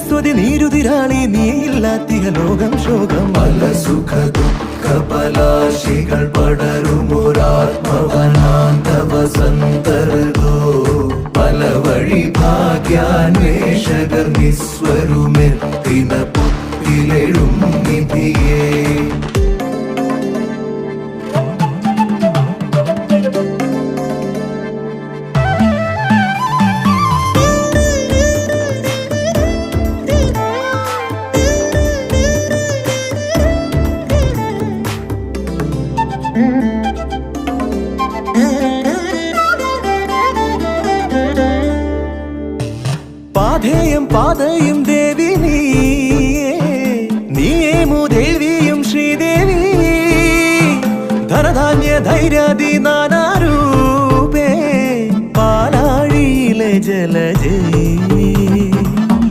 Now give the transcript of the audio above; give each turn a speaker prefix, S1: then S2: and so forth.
S1: സരസ്വതി നീരുതിരാളി നീയില്ലാത്തിക ലോകം ശോകം
S2: പല സുഖ ദുഃഖ പലാശികൾ പടരുമൊരാത്മവനാന്ത വസന്തർഗോ പല വഴി ഭാഗ്യാന്വേഷകർ നിസ്വരുമെത്തിന പുത്തിലെഴും നിധിയേ
S1: പാധേയം പാതയും ദേവി നീയേമോ ദേവിയും ശ്രീദേവി ധനധാന്യ ധൈര്യാദി